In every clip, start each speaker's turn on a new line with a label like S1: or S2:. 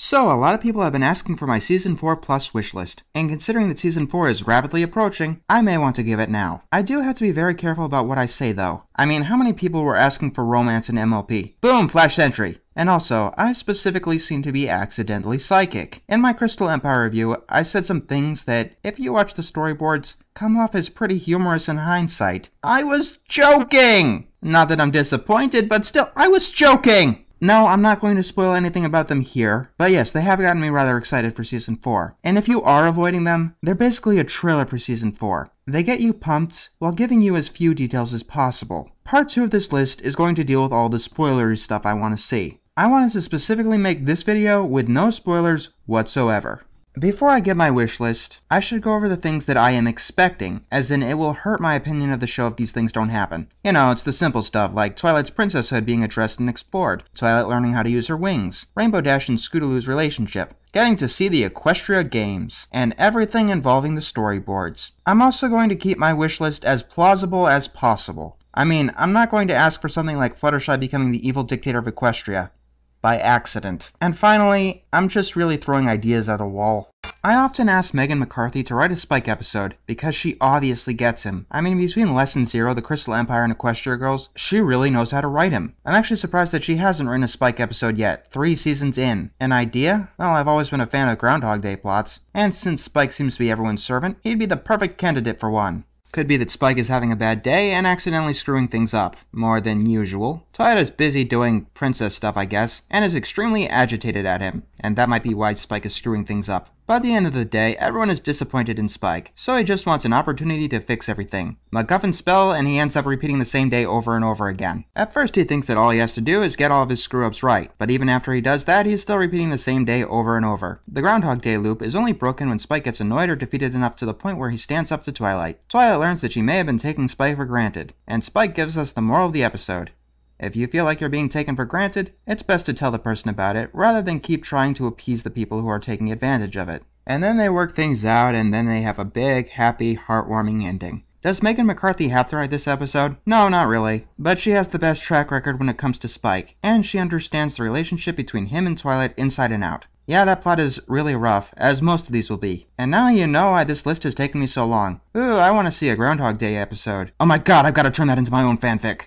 S1: So, a lot of people have been asking for my Season 4 Plus wishlist, and considering that Season 4 is rapidly approaching, I may want to give it now. I do have to be very careful about what I say though. I mean, how many people were asking for romance in MLP? Boom, Flash Sentry! And also, I specifically seem to be accidentally psychic. In my Crystal Empire review, I said some things that, if you watch the storyboards, come off as pretty humorous in hindsight. I was joking! Not that I'm disappointed, but still, I was joking! No, I'm not going to spoil anything about them here, but yes, they have gotten me rather excited for Season 4. And if you are avoiding them, they're basically a trailer for Season 4. They get you pumped while giving you as few details as possible. Part 2 of this list is going to deal with all the spoilery stuff I want to see. I wanted to specifically make this video with no spoilers whatsoever. Before I get my wish list, I should go over the things that I am expecting, as in it will hurt my opinion of the show if these things don't happen. You know, it's the simple stuff like Twilight's princesshood being addressed and explored, Twilight learning how to use her wings, Rainbow Dash and Scootaloo's relationship, getting to see the Equestria Games, and everything involving the storyboards. I'm also going to keep my wish list as plausible as possible. I mean, I'm not going to ask for something like Fluttershy becoming the evil dictator of Equestria. By accident. And finally, I'm just really throwing ideas at a wall. I often ask Megan McCarthy to write a Spike episode, because she obviously gets him. I mean, between Lesson Zero, the Crystal Empire, and Equestria Girls, she really knows how to write him. I'm actually surprised that she hasn't written a Spike episode yet, 3 seasons in. An idea? Well, I've always been a fan of Groundhog Day plots, and since Spike seems to be everyone's servant, he'd be the perfect candidate for one. Could be that Spike is having a bad day and accidentally screwing things up, more than usual. Twilight is busy doing princess stuff, I guess, and is extremely agitated at him, and that might be why Spike is screwing things up. By the end of the day, everyone is disappointed in Spike, so he just wants an opportunity to fix everything. MacGuffin spell, and he ends up repeating the same day over and over again. At first he thinks that all he has to do is get all of his screw-ups right, but even after he does that, he's still repeating the same day over and over. The Groundhog Day loop is only broken when Spike gets annoyed or defeated enough to the point where he stands up to Twilight. Twilight learns that she may have been taking Spike for granted, and Spike gives us the moral of the episode. If you feel like you're being taken for granted, it's best to tell the person about it, rather than keep trying to appease the people who are taking advantage of it. And then they work things out, and then they have a big, happy, heartwarming ending. Does Megan McCarthy have to write this episode? No, not really. But she has the best track record when it comes to Spike, and she understands the relationship between him and Twilight inside and out. Yeah, that plot is really rough, as most of these will be. And now you know why this list has taken me so long. Ooh, I want to see a Groundhog Day episode. Oh my god, I've got to turn that into my own fanfic.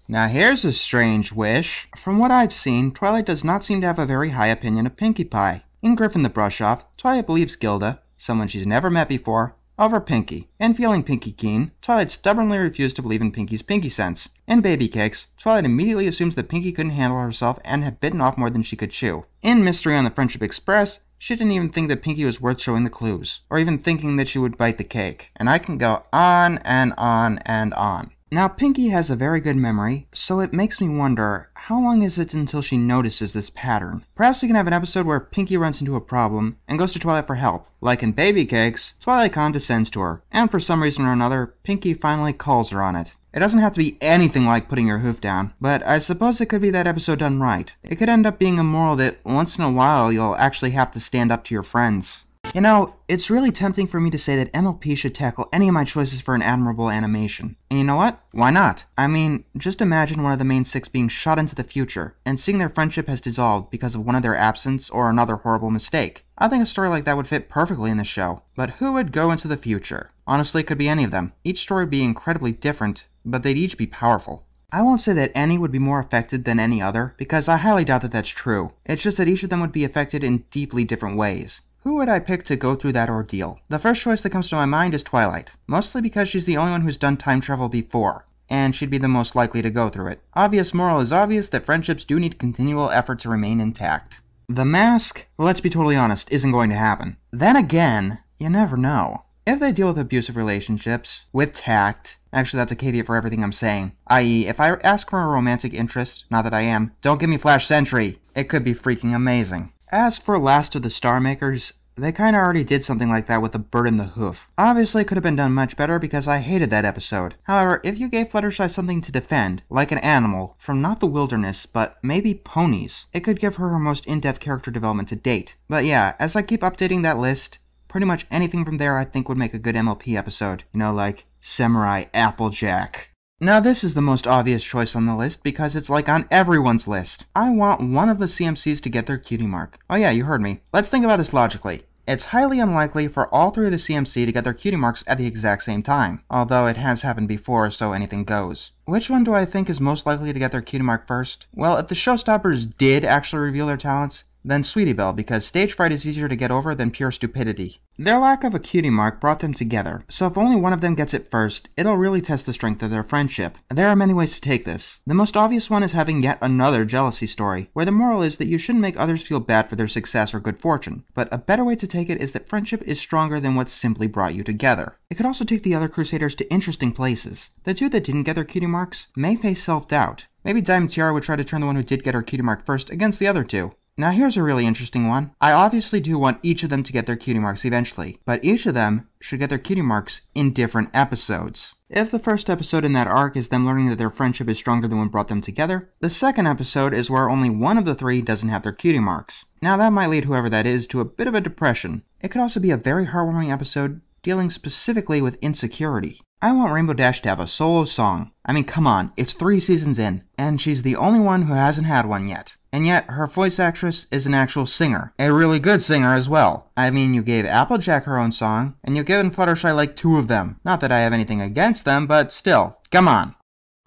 S1: Now here's a strange wish. From what I've seen, Twilight does not seem to have a very high opinion of Pinkie Pie. In Griffin the Brush-Off, Twilight believes Gilda, someone she's never met before, over Pinkie. In Feeling Pinkie Keen, Twilight stubbornly refused to believe in Pinkie's pinky sense. In Baby Cakes, Twilight immediately assumes that Pinkie couldn't handle herself and had bitten off more than she could chew. In Mystery on the Friendship Express, she didn't even think that Pinkie was worth showing the clues, or even thinking that she would bite the cake. And I can go on and on and on. Now, Pinkie has a very good memory, so it makes me wonder, how long is it until she notices this pattern? Perhaps we can have an episode where Pinkie runs into a problem and goes to Twilight for help. Like in Baby Cakes, Twilight condescends to her, and for some reason or another, Pinkie finally calls her on it. It doesn't have to be anything like putting your hoof down, but I suppose it could be that episode done right. It could end up being a moral that once in a while you'll actually have to stand up to your friends. You know, it's really tempting for me to say that MLP should tackle any of my choices for an admirable animation. And you know what? Why not? I mean, just imagine one of the main 6 being shot into the future, and seeing their friendship has dissolved because of one of their absence or another horrible mistake. I think a story like that would fit perfectly in the show. But who would go into the future? Honestly, it could be any of them. Each story would be incredibly different, but they'd each be powerful. I won't say that any would be more affected than any other, because I highly doubt that that's true. It's just that each of them would be affected in deeply different ways. Who would I pick to go through that ordeal? The first choice that comes to my mind is Twilight, mostly because she's the only one who's done time travel before, and she'd be the most likely to go through it. Obvious moral is obvious that friendships do need continual effort to remain intact. The mask, let's be totally honest, isn't going to happen. Then again, you never know. If they deal with abusive relationships, with tact, actually that's a caveat for everything I'm saying, i.e. if I ask for a romantic interest, not that I am, don't give me Flash Sentry, it could be freaking amazing. As for Last of the Star Makers, They kinda already did something like that with the bird in the hoof. Obviously, it could have been done much better because I hated that episode. However, if you gave Fluttershy something to defend, like an animal, from not the wilderness, but maybe ponies, it could give her her most in-depth character development to date. But yeah, as I keep updating that list, pretty much anything from there I think would make a good MLP episode. You know, like Samurai Applejack. Now this is the most obvious choice on the list because it's like on everyone's list. I want one of the CMCs to get their cutie mark. Oh yeah, you heard me. Let's think about this logically. It's highly unlikely for all three of the CMC to get their cutie marks at the exact same time, although it has happened before, so anything goes. Which one do I think is most likely to get their cutie mark first? Well, if the showstoppers did actually reveal their talents, then Sweetie Belle, because stage fright is easier to get over than pure stupidity. Their lack of a cutie mark brought them together, so if only one of them gets it first, it'll really test the strength of their friendship. There are many ways to take this. The most obvious one is having yet another jealousy story, where the moral is that you shouldn't make others feel bad for their success or good fortune, but a better way to take it is that friendship is stronger than what simply brought you together. It could also take the other Crusaders to interesting places. The two that didn't get their cutie marks may face self-doubt. Maybe Diamond Tiara would try to turn the one who did get her cutie mark first against the other two. Now here's a really interesting one. I obviously do want each of them to get their cutie marks eventually, but each of them should get their cutie marks in different episodes. If the first episode in that arc is them learning that their friendship is stronger than what brought them together, the second episode is where only one of the three doesn't have their cutie marks. Now that might lead whoever that is to a bit of a depression. It could also be a very heartwarming episode dealing specifically with insecurity. I want Rainbow Dash to have a solo song. I mean, come on, it's 3 seasons in, and she's the only one who hasn't had one yet. And yet, her voice actress is an actual singer. A really good singer as well. I mean, you gave Applejack her own song, and you've given Fluttershy like 2 of them. Not that I have anything against them, but still, come on.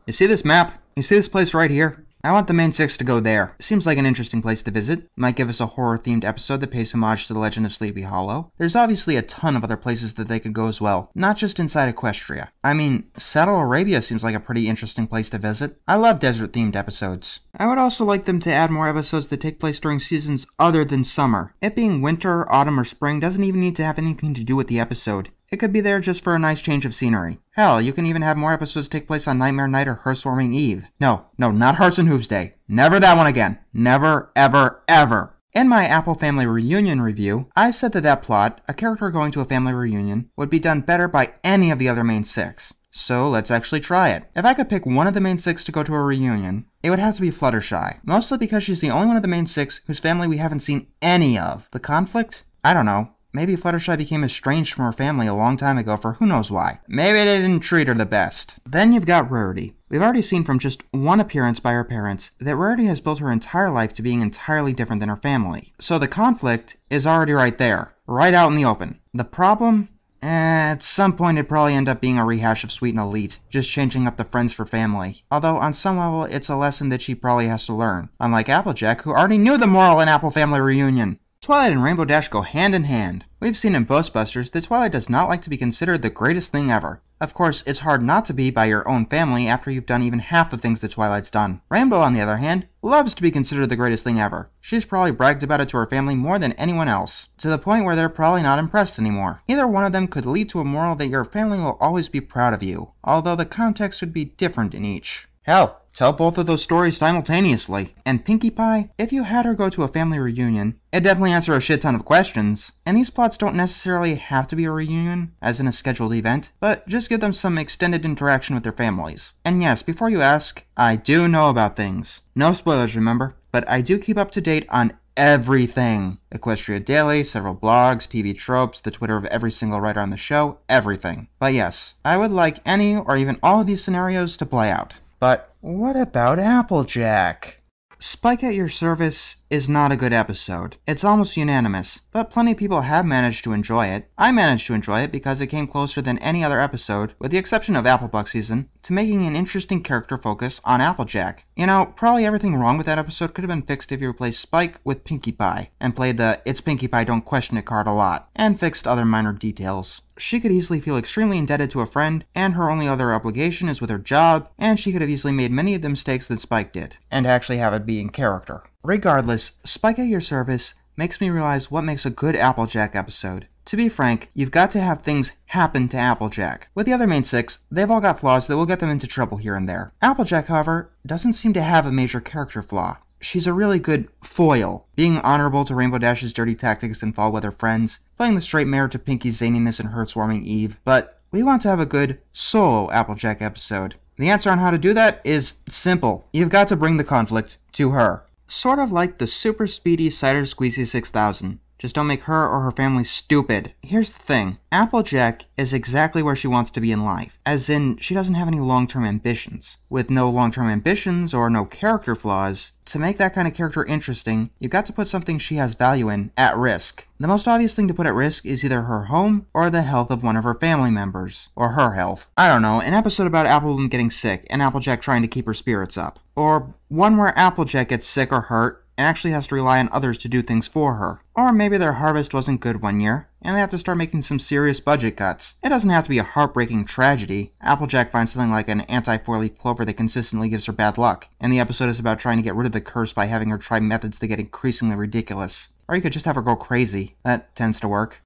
S1: You see this map? You see this place right here? I want the main 6 to go there. Seems like an interesting place to visit. Might give us a horror-themed episode that pays homage to the Legend of Sleepy Hollow. There's obviously a ton of other places that they could go as well, not just inside Equestria. I mean, Saddle Arabia seems like a pretty interesting place to visit. I love desert-themed episodes. I would also like them to add more episodes that take place during seasons other than summer. It being winter, autumn, or spring doesn't even need to have anything to do with the episode. It could be there just for a nice change of scenery. Hell, you can even have more episodes take place on Nightmare Night or Hearthwarming Eve. No, not Hearts and Hooves Day. Never that one again. Never, ever, ever. In my Apple Family Reunion review, I said that plot, a character going to a family reunion, would be done better by any of the other main 6. So let's actually try it. If I could pick one of the main 6 to go to a reunion, it would have to be Fluttershy. Mostly because she's the only one of the main 6 whose family we haven't seen any of. The conflict? I don't know. Maybe Fluttershy became estranged from her family a long time ago for who knows why. Maybe they didn't treat her the best. Then you've got Rarity. We've already seen from just one appearance by her parents that Rarity has built her entire life to being entirely different than her family. So the conflict is already right there, right out in the open. The problem? At some point it'd probably end up being a rehash of Sweet and Elite, just changing up the friends for family. Although on some level it's a lesson that she probably has to learn, unlike Applejack who already knew the moral in Apple Family Reunion. Twilight and Rainbow Dash go hand in hand. We've seen in Ghostbusters that Twilight does not like to be considered the greatest thing ever. Of course, it's hard not to be by your own family after you've done even half the things that Twilight's done. Rainbow, on the other hand, loves to be considered the greatest thing ever. She's probably bragged about it to her family more than anyone else, to the point where they're probably not impressed anymore. Either one of them could lead to a moral that your family will always be proud of you, although the context would be different in each. Hell, tell both of those stories simultaneously. And Pinkie Pie, if you had her go to a family reunion, it'd definitely answer a shit ton of questions. And these plots don't necessarily have to be a reunion, as in a scheduled event, but just give them some extended interaction with their families. And yes, before you ask, I do know about things. No spoilers, remember, but I do keep up to date on everything. Equestria Daily, several blogs, TV tropes, the Twitter of every single writer on the show, everything. But yes, I would like any or even all of these scenarios to play out. But what about Applejack? Spike at Your Service is not a good episode. It's almost unanimous, but plenty of people have managed to enjoy it. I managed to enjoy it because it came closer than any other episode, with the exception of Applebuck season, to making an interesting character focus on Applejack. You know, probably everything wrong with that episode could have been fixed if you replaced Spike with Pinkie Pie, and played the It's Pinkie Pie Don't Question It card a lot, and fixed other minor details. She could easily feel extremely indebted to a friend, and her only other obligation is with her job, and she could have easily made many of the mistakes that Spike did, and actually have it be in character. Regardless, Spike at Your Service makes me realize what makes a good Applejack episode. To be frank, you've got to have things happen to Applejack. With the other main 6, they've all got flaws that will get them into trouble here and there. Applejack, however, doesn't seem to have a major character flaw. she's a really good foil, being honorable to Rainbow Dash's dirty tactics and fall with her friends, playing the straight mirror to Pinky's zaniness and heartwarming Eve, but we want to have a good solo Applejack episode. The answer on how to do that is simple. You've got to bring the conflict to her. Sort of like the super speedy Cider Squeezy 6000. Just don't make her or her family stupid. Here's the thing. Applejack is exactly where she wants to be in life. As in, she doesn't have any long-term ambitions. With no long-term ambitions or no character flaws, to make that kind of character interesting, you've got to put something she has value in at risk. The most obvious thing to put at risk is either her home or the health of one of her family members. Or her health. I don't know, an episode about Appleblossom getting sick and Applejack trying to keep her spirits up. Or one where Applejack gets sick or hurt and actually has to rely on others to do things for her. Or maybe their harvest wasn't good one year, and they have to start making some serious budget cuts. It doesn't have to be a heartbreaking tragedy. Applejack finds something like an anti-four-leaf clover that consistently gives her bad luck, and the episode is about trying to get rid of the curse by having her try methods that get increasingly ridiculous. Or you could just have her go crazy. That tends to work.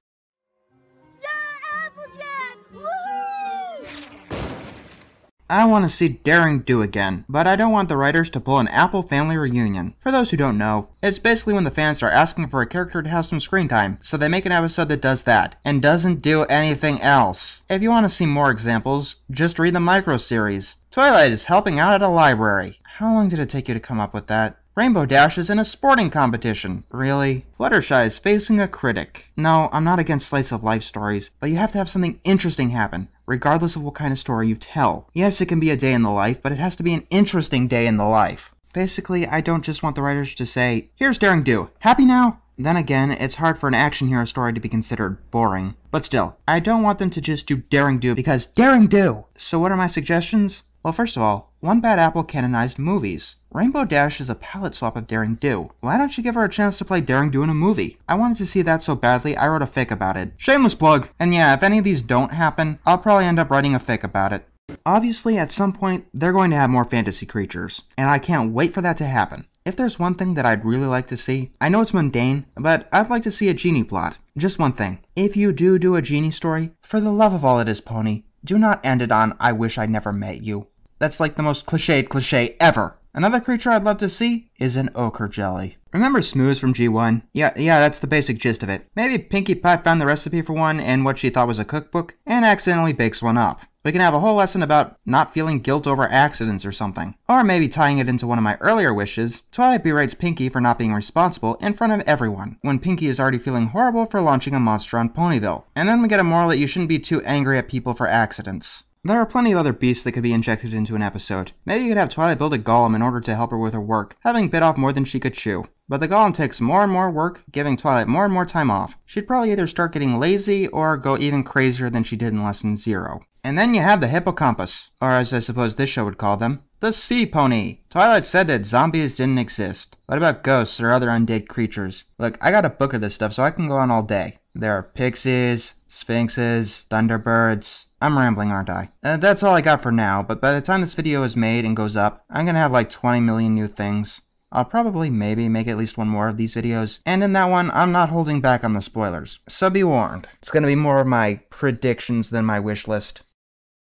S1: I want to see Daring Do again, but I don't want the writers to pull an Apple family reunion. For those who don't know, it's basically when the fans start asking for a character to have some screen time, so they make an episode that does that, and doesn't do anything else. If you want to see more examples, just read the micro-series. Twilight is helping out at a library. How long did it take you to come up with that? Rainbow Dash is in a sporting competition. Really? Fluttershy is facing a critic. No, I'm not against slice of life stories, but you have to have something interesting happen, regardless of what kind of story you tell. Yes, it can be a day in the life, but it has to be an interesting day in the life. Basically, I don't just want the writers to say, here's Daring Do. Happy now? Then again, it's hard for an action hero story to be considered boring. But still, I don't want them to just do Daring Do because Daring Do! So what are my suggestions? Well, first of all, One Bad Apple canonized movies. Rainbow Dash is a palette swap of Daring Do. Why don't you give her a chance to play Daring Do in a movie? I wanted to see that so badly, I wrote a fic about it. Shameless plug! And yeah, if any of these don't happen, I'll probably end up writing a fic about it. Obviously, at some point, they're going to have more fantasy creatures, and I can't wait for that to happen. If there's one thing that I'd really like to see, I know it's mundane, but I'd like to see a genie plot. Just one thing. If you do a genie story, for the love of all that is pony, do not end it on, I wish I'd never met you. That's like the most cliched cliche ever. Another creature I'd love to see is an ochre jelly. Remember Smooze from G1? Yeah, that's the basic gist of it. Maybe Pinkie Pie found the recipe for one in what she thought was a cookbook, and accidentally bakes one up. We can have a whole lesson about not feeling guilt over accidents or something. Or maybe tying it into one of my earlier wishes, Twilight berates Pinkie for not being responsible in front of everyone, when Pinkie is already feeling horrible for launching a monster on Ponyville. And then we get a moral that you shouldn't be too angry at people for accidents. There are plenty of other beasts that could be injected into an episode. Maybe you could have Twilight build a golem in order to help her with her work, having bit off more than she could chew. But the golem takes more and more work, giving Twilight more and more time off. She'd probably either start getting lazy or go even crazier than she did in Lesson 0. And then you have the hippocampus, or as I suppose this show would call them, the sea pony. Twilight said that zombies didn't exist. What about ghosts or other undead creatures? Look, I got a book of this stuff so I can go on all day. There are pixies, sphinxes, thunderbirds. I'm rambling, aren't I? That's all I got for now, but by the time this video is made and goes up, I'm gonna have like 20 million new things. I'll probably maybe make at least one more of these videos, and in that one, I'm not holding back on the spoilers, so be warned. It's gonna be more of my predictions than my wish list.